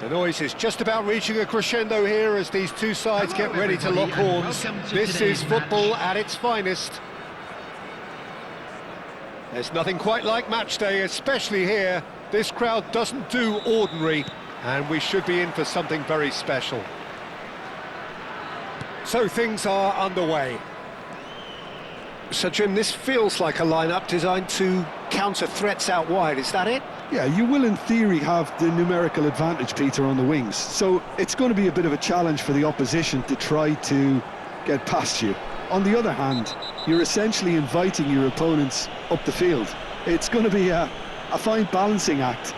The noise is just about reaching a crescendo here as these two sides get ready to lock horns. This is football at its finest. There's nothing quite like match day, especially here. This crowd doesn't do ordinary, and we should be in for something very special. So things are underway. So Jim, this feels like a lineup designed to counter threats out wide, is that it? Yeah, you will in theory have the numerical advantage, Peter, on the wings. So it's going to be a bit of a challenge for the opposition to try to get past you. On the other hand, you're essentially inviting your opponents up the field. It's going to be a fine balancing act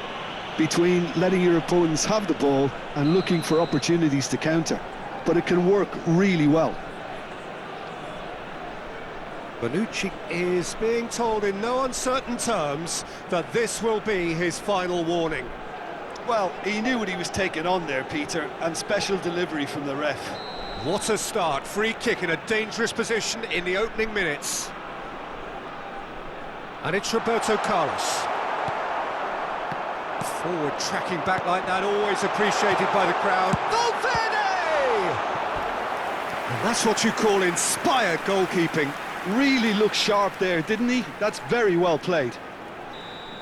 between letting your opponents have the ball and looking for opportunities to counter. But it can work really well. Bonucci is being told in no uncertain terms that this will be his final warning. Well, he knew what he was taking on there, Peter, and special delivery from the ref. What a start, free kick in a dangerous position in the opening minutes. And it's Roberto Carlos. Forward tracking back like that, always appreciated by the crowd. Valverde! And that's what you call inspired goalkeeping. Really looked sharp there, didn't he? That's very well played.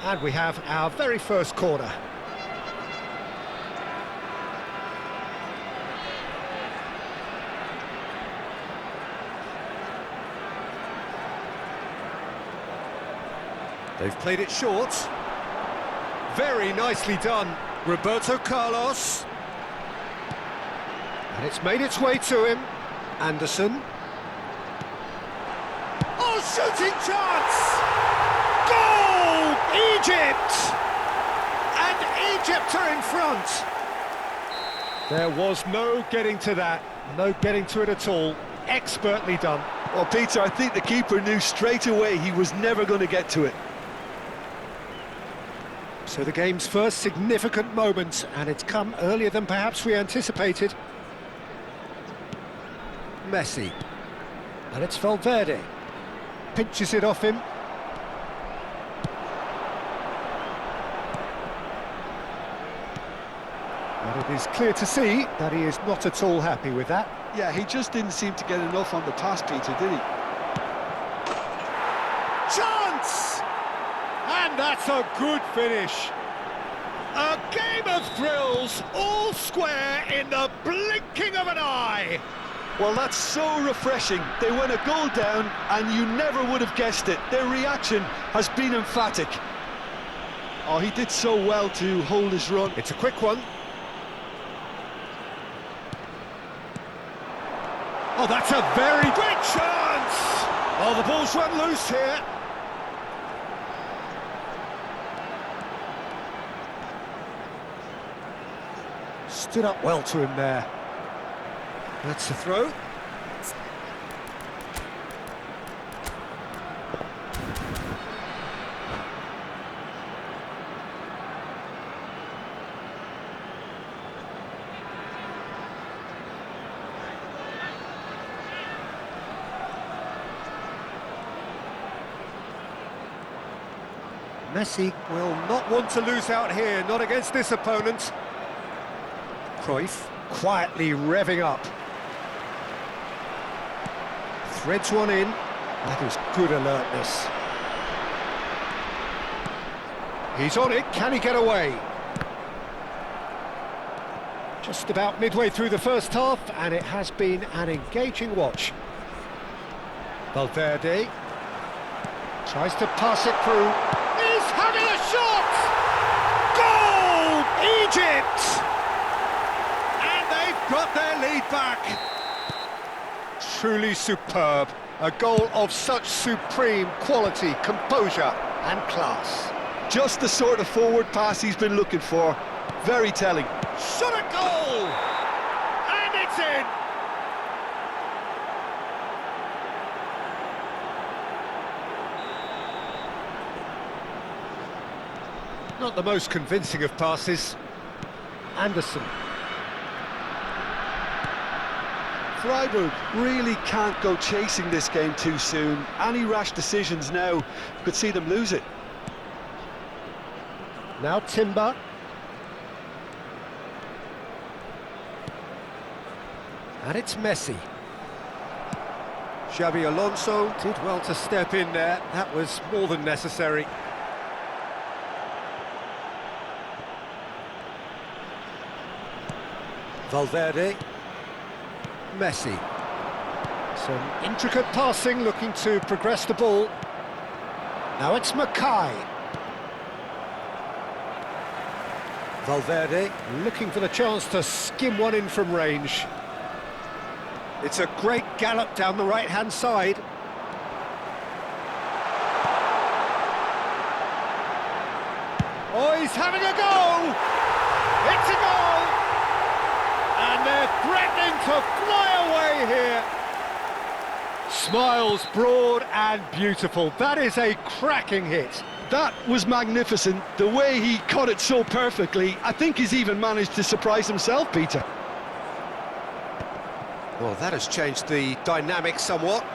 And we have our very first corner. They've played it short. Very nicely done, Roberto Carlos. And it's made its way to him. Anderson. Oh, shooting chance! Goal! Egypt! And Egypt are in front. There was no getting to that, no getting to it at all. Expertly done. Well, Peter, I think the keeper knew straight away he was never going to get to it. So the game's first significant moment, and it's come earlier than perhaps we anticipated. Messi. And it's Valverde. Pinches it off him. And it is clear to see that he is not at all happy with that. Yeah, he just didn't seem to get enough on the pass, Peter, did he? Chance! And that's a good finish. A game of thrills, all square in the blinking of an eye. Well, that's so refreshing. They went a goal down and you never would have guessed it. Their reaction has been emphatic. Oh, he did so well to hold his run. It's a quick one. Oh, that's a very great chance! Oh, the ball's run loose here. Stood up well to him there. That's the throw. Messi will not want to lose out here, not against this opponent. Cruyff quietly revving up. Threads one in. That is good alertness. He's on it. Can he get away? Just about midway through the first half, and it has been an engaging watch. Valverde tries to pass it through. He's having a shot! Goal! Egypt! And they've got their lead back. Truly superb. A goal of such supreme quality, composure and class. Just the sort of forward pass he's been looking for. Very telling. Shot a goal! And it's in! Not the most convincing of passes. Anderson. Freiburg really can't go chasing this game too soon. Any rash decisions now could see them lose it. Now Timber. And it's Messi. Xabi Alonso did well to step in there. That was more than necessary. Valverde. Messi. Some intricate passing, looking to progress the ball. Now it's Mackay. Valverde looking for the chance to skim one in from range. It's a great gallop down the right-hand side. Oh, he's having a go! It's a goal! And they're threatening to fly away here. Smiles broad and beautiful. That is a cracking hit. That was magnificent. The way he cut it so perfectly, I think he's even managed to surprise himself, Peter. Well, that has changed the dynamic somewhat.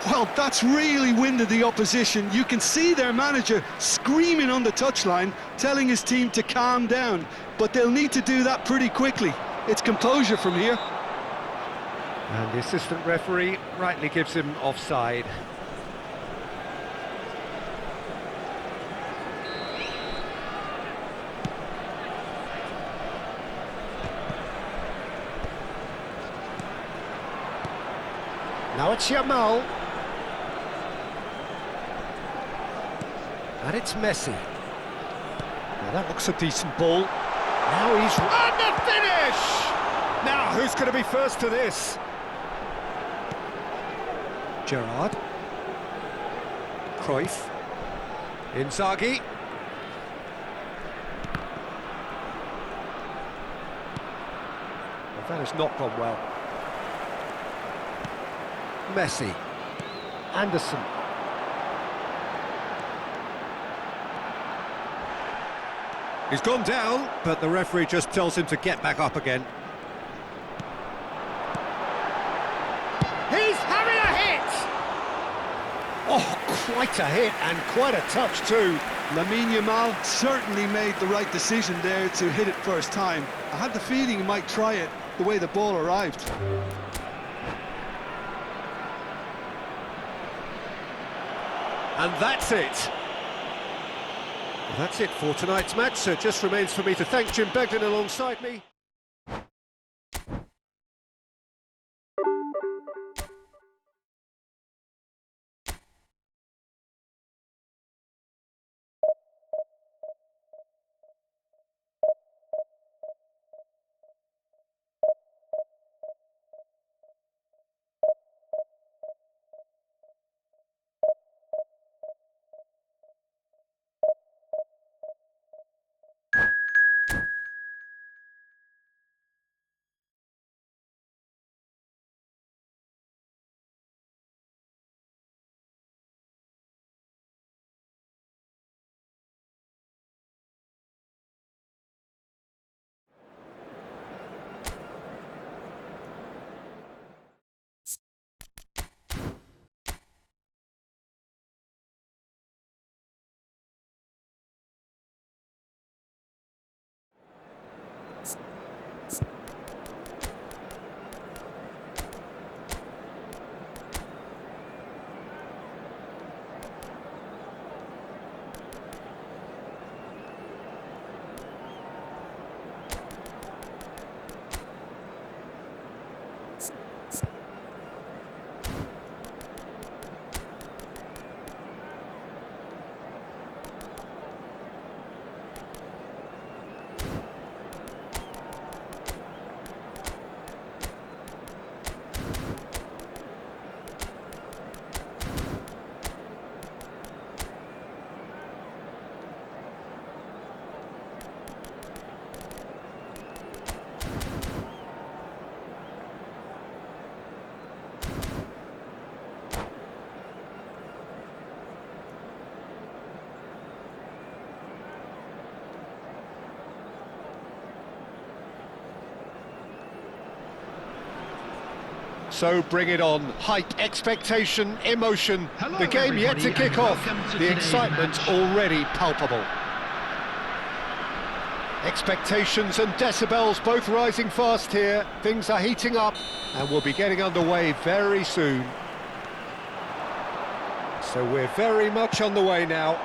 Well, that's really winded the opposition. You can see their manager screaming on the touchline, telling his team to calm down. But they'll need to do that pretty quickly. It's composure from here. And the assistant referee rightly gives him offside. Now it's Yamal. And it's Messi. Now that looks a decent ball. Now he's... And the finish! Now, who's going to be first to this? Gerrard. Cruyff. Inzaghi. Well, that has not gone well. Messi. Anderson. He's gone down, but the referee just tells him to get back up again. He's having a hit! Oh, quite a hit, and quite a touch too. Lamine Yamal certainly made the right decision there to hit it first time. I had the feeling he might try it the way the ball arrived. And that's it. Well, that's it for tonight's match, so it just remains for me to thank Jim Beglin alongside me. So bring it on. Hype, expectation, emotion. Hello, the game yet to kick off. The excitement already palpable. Expectations and decibels both rising fast here. Things are heating up and we'll be getting underway very soon. So we're very much on the way now.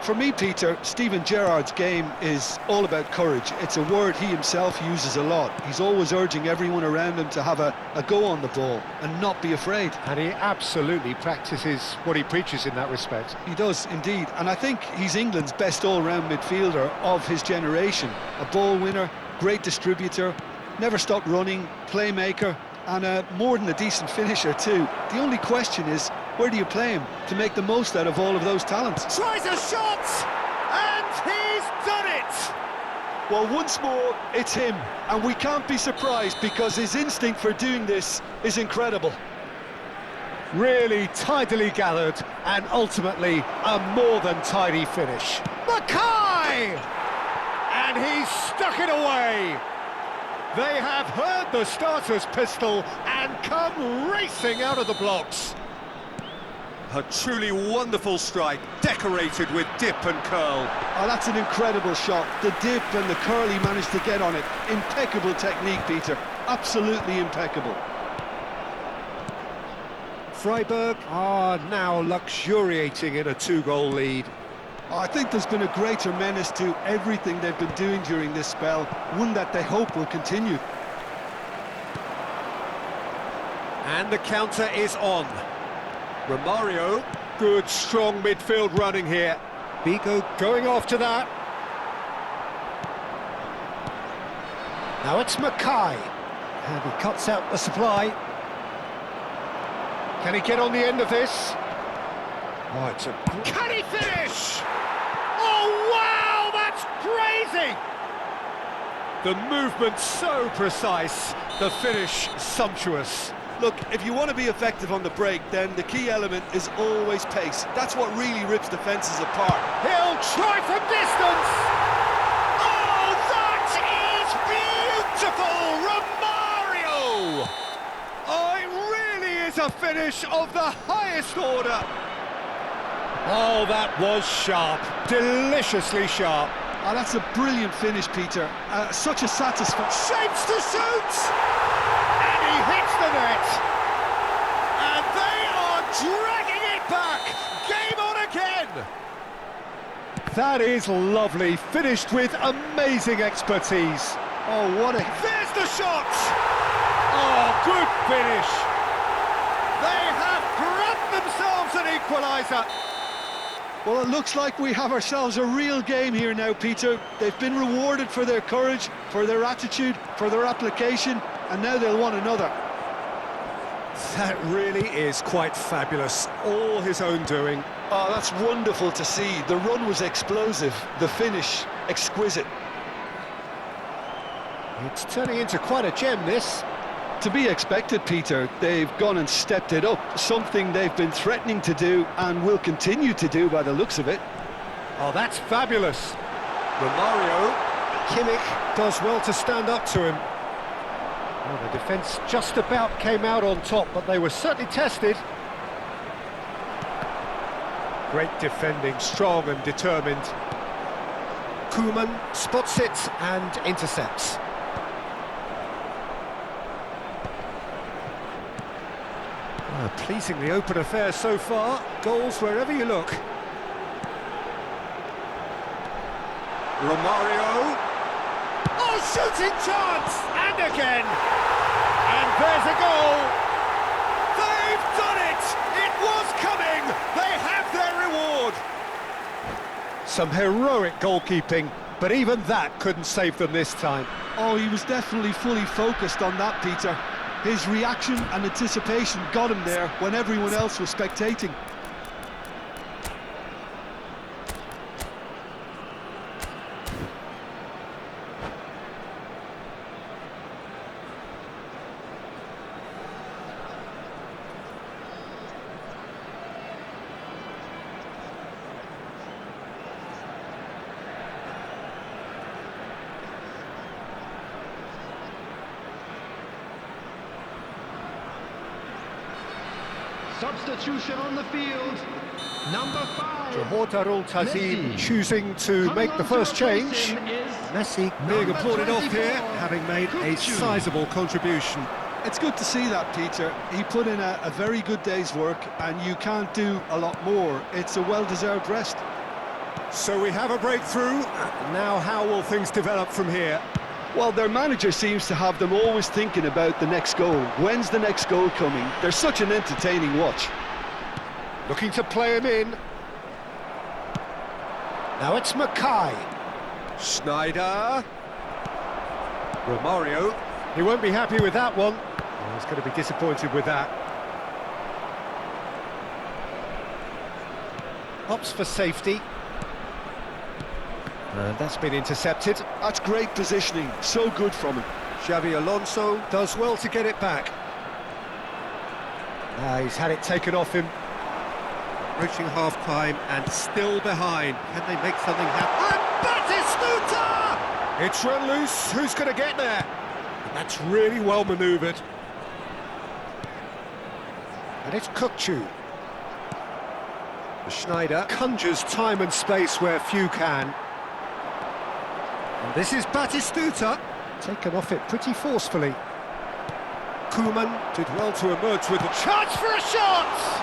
For me, Peter, Steven Gerrard's game is all about courage. It's a word he himself uses a lot. He's always urging everyone around him to have a go on the ball and not be afraid. And he absolutely practices what he preaches in that respect. He does, indeed. And I think he's England's best all-round midfielder of his generation. A ball winner, great distributor, never stopped running, playmaker, and more than a decent finisher too. The only question is, where do you play him to make the most out of all of those talents? Tries a shot, and he's done it! Well, once more, it's him, and we can't be surprised because his instinct for doing this is incredible. Really tidily gathered, and ultimately a more than tidy finish. Mackay! And he's stuck it away! They have heard the starter's pistol and come racing out of the blocks. A truly wonderful strike, decorated with dip and curl. Oh, that's an incredible shot. The dip and the curl he managed to get on it. Impeccable technique, Peter. Absolutely impeccable. Freiburg are now luxuriating in a 2-goal lead. Oh, I think there's been a greater menace to everything they've been doing during this spell, one that they hope will continue. And the counter is on. Romario, good strong midfield running here. Vigo going after that. Now it's Mackay, and he cuts out the supply. Can he get on the end of this? Oh, it's a... Can he finish? Oh, wow, that's crazy! The movement so precise, the finish sumptuous. Look, if you want to be effective on the break, then the key element is always pace. That's what really rips defences apart. He'll try from distance! Oh, that is beautiful! Romario! Oh, it really is a finish of the highest order! Oh, that was sharp. Deliciously sharp. Oh, that's a brilliant finish, Peter. Such a satisfying... Shapes to shoot! And he hits the net! And they are dragging it back! Game on again! That is lovely, finished with amazing expertise. Oh, what a... There's the shot! Oh, good finish! They have grabbed themselves an equaliser! Well, it looks like we have ourselves a real game here now, Peter. They've been rewarded for their courage, for their attitude, for their application, and now they'll want another. That really is quite fabulous, all his own doing. Oh, that's wonderful to see. The run was explosive, the finish exquisite. It's turning into quite a gem, this. To be expected, Peter. They've gone and stepped it up, something they've been threatening to do and will continue to do by the looks of it. Oh, that's fabulous. Romario, Kimmich does well to stand up to him. Well, the defence just about came out on top, but they were certainly tested. Great defending, strong and determined. Koeman spots it and intercepts. A pleasingly open affair so far. Goals wherever you look. Romario. Oh, shooting chance! And again! And there's a goal! They've done it! It was coming! They have their reward! Some heroic goalkeeping, but even that couldn't save them this time. Oh, he was definitely fully focused on that, Peter. His reaction and anticipation got him there when everyone else was spectating. Substitution on the field. Number 5. Johor Darul Ta'zim Messi. choosing to make the first change. Messi being Number applauded off 24, here, having made a Kukçu. sizable contribution. It's good to see that, Peter. He put in a very good day's work, and you can't do a lot more. It's a well-deserved rest. So we have a breakthrough. Now how will things develop from here? Well, their manager seems to have them always thinking about the next goal. When's the next goal coming? They're such an entertaining watch. Looking to play him in. Now it's Mackay. Schneider. Romario. He won't be happy with that one. Oh, he's going to be disappointed with that. Opts for safety. That's been intercepted. That's great positioning. So good from him. Xabi Alonso does well to get it back. He's had it taken off him. Approaching half-time and still behind. Can they make something happen? And Batistuta! It's run loose. Who's going to get there? That's really well manoeuvred. And it's Kukçu. Schneider conjures time and space where few can. And this is Batistuta, taken off it pretty forcefully. Koeman did well to emerge with a chance for a shot!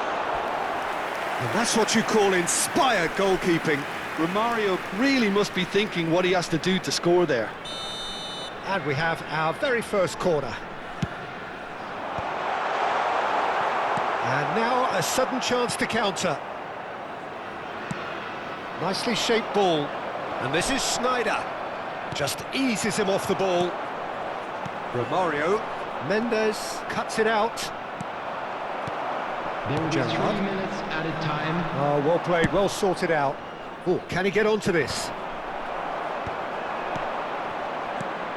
And that's what you call inspired goalkeeping. Romario really must be thinking what he has to do to score there. And we have our very first corner. And now a sudden chance to counter. Nicely shaped ball. And this is Schneider. Just eases him off the ball. Romario. Mendes cuts it out. There will be 3 Gerrard. minutes added time. Oh, well played, well sorted out. Oh, can he get onto this?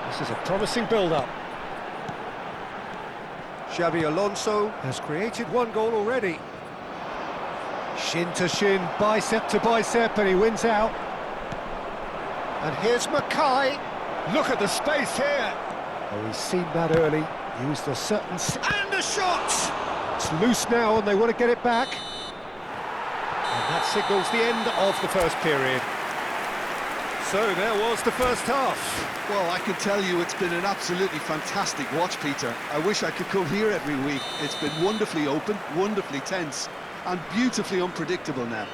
This is a promising build-up. Xabi Alonso has created one goal already. Shin to shin, bicep to bicep, and he wins out. And here's Mackay. Look at the space here. Oh, he's seen that early. Used a certain... And a shot! It's loose now, and they want to get it back. And that signals the end of the first period. So there was the first half. Well, I can tell you it's been an absolutely fantastic watch, Peter. I wish I could come here every week. It's been wonderfully open, wonderfully tense, and beautifully unpredictable now.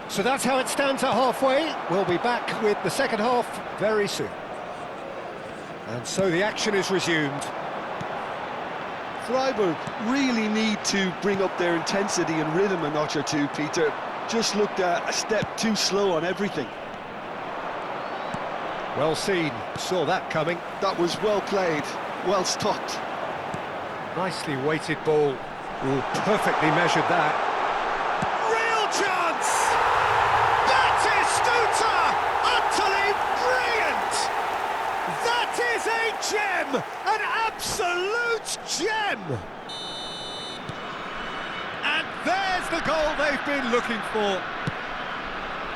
So that's how it stands at halfway. We'll be back with the second half very soon. And so the action is resumed. Freiburg really need to bring up their intensity and rhythm a notch or two, Peter. Just looked a step too slow on everything. Well seen, saw that coming. That was well played, well stopped. Nicely weighted ball. Ooh, perfectly measured that. Real chance! Batistuta! Utterly brilliant! That is a gem! An absolute gem! And there's the goal they've been looking for.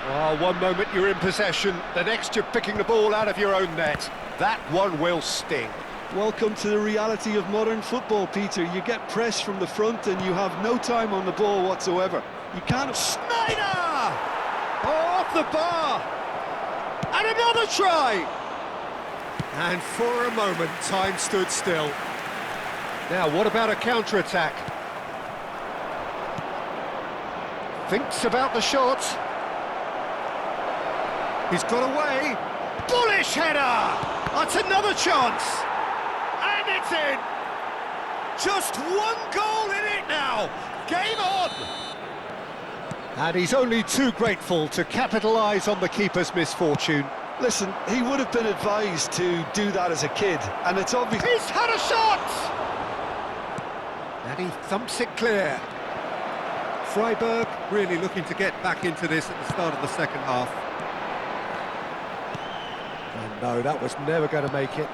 Oh, one moment you're in possession, the next you're picking the ball out of your own net. That one will sting. Welcome to the reality of modern football, Peter. You get pressed from the front and you have no time on the ball whatsoever. You can't... Schneider! Oh, off the bar! And another try! And for a moment, time stood still. Now, what about a counter-attack? Thinks about the shot. He's got away. Bullish header! That's another chance. And it's in. Just one goal in it now. Game on. And he's only too grateful to capitalise on the keeper's misfortune. Listen, he would have been advised to do that as a kid, and it's obvious... He's had a shot! And he thumps it clear. Freiburg really looking to get back into this at the start of the second half. And no, that was never going to make it.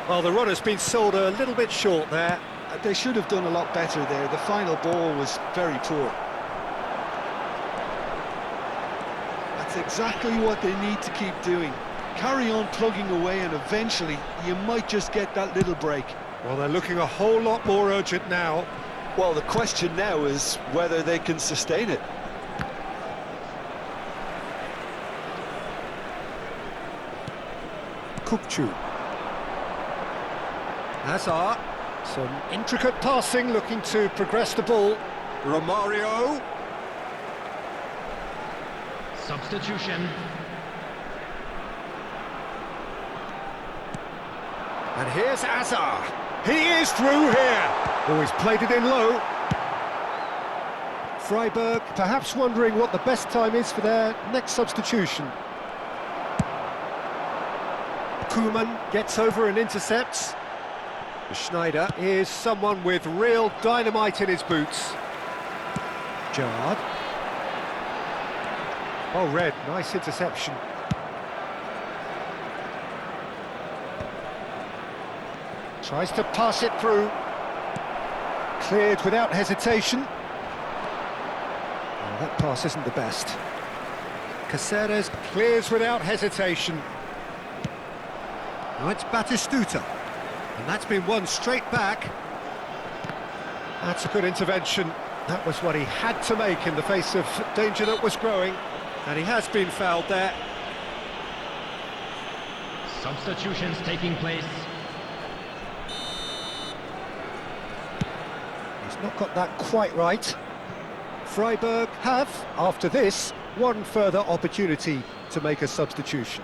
Well, the run has been sold a little bit short there. They should have done a lot better there. The final ball was very poor. That's exactly what they need to keep doing. Carry on plugging away, and eventually you might just get that little break. Well, they're looking a whole lot more urgent now. Well, the question now is whether they can sustain it. Kukçu. Hazard. Some intricate passing, looking to progress the ball. Romario. Substitution. And here's Hazard. He is through here. Oh, he's played it in low. Freiburg perhaps wondering what the best time is for their next substitution. Koeman gets over and intercepts. Schneider is someone with real dynamite in his boots. Gerrard. Oh, Red, nice interception. Tries to pass it through. Cleared without hesitation. Oh, that pass isn't the best. Caceres clears without hesitation. Now it's Batistuta. And that's been won straight back. That's a good intervention. That was what he had to make in the face of danger that was growing. And he has been fouled there. Substitutions taking place. He's not got that quite right. Freiburg have, after this, one further opportunity to make a substitution.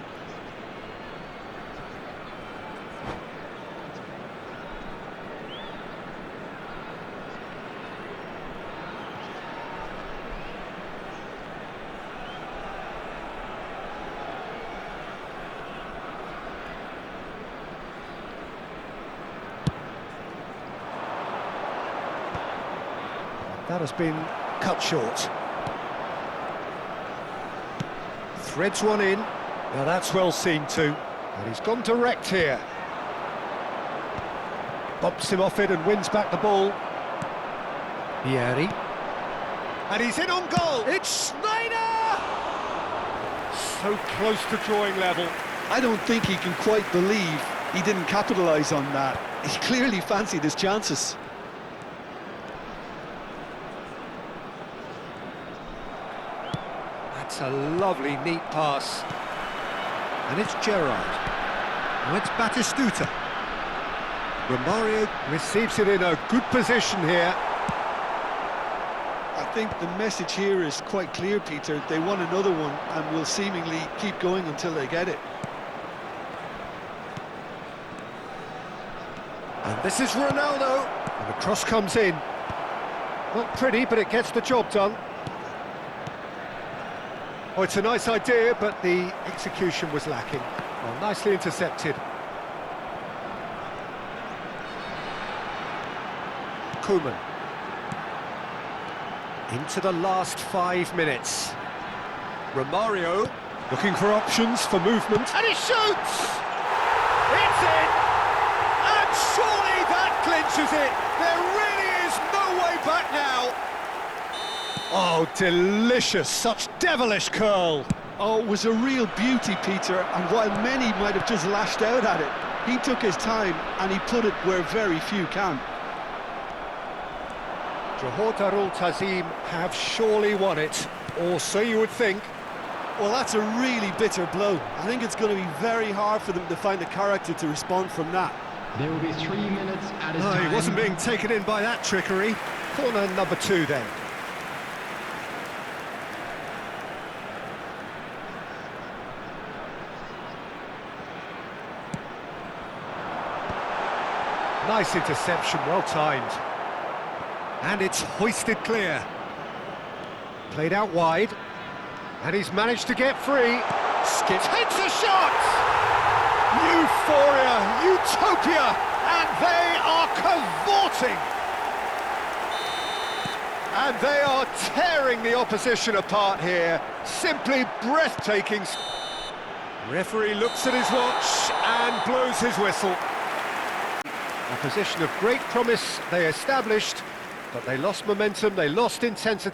That has been cut short. Threads one in. Now that's well seen too. And he's gone direct here. Bumps him off it and wins back the ball. Vieri. And he's in on goal. It's Schneider! So close to drawing level. I don't think he can quite believe he didn't capitalise on that. He clearly fancied his chances. That's a lovely, neat pass. And it's Gerrard. Now it's Batistuta. Romario receives it in a good position here. I think the message here is quite clear, Peter. They want another one and will seemingly keep going until they get it. And this is Ronaldo. And the cross comes in. Not pretty, but it gets the job done. Oh, it's a nice idea, but the execution was lacking. Well, nicely intercepted. Koeman. Into the last 5 minutes. Romario looking for options for movement. And he shoots! It's in! And surely that clinches it! There really is no way back now! Oh, delicious! Such devilish curl! Oh, it was a real beauty, Peter, and while many might have just lashed out at it, he took his time and he put it where very few can. Johor Darul Ta'zim have surely won it, or so you would think. Well, that's a really bitter blow. I think it's going to be very hard for them to find the character to respond from that. There will be 3 minutes at a No, time. he wasn't being taken in by that trickery. Corner number 2 then. Nice interception, well timed. And it's hoisted clear. Played out wide. And he's managed to get free. Skip takes a shot! Euphoria, utopia, and they are cavorting. And they are tearing the opposition apart here. Simply breathtaking. Referee looks at his watch and blows his whistle. A position of great promise they established, but they lost momentum, they lost intensity.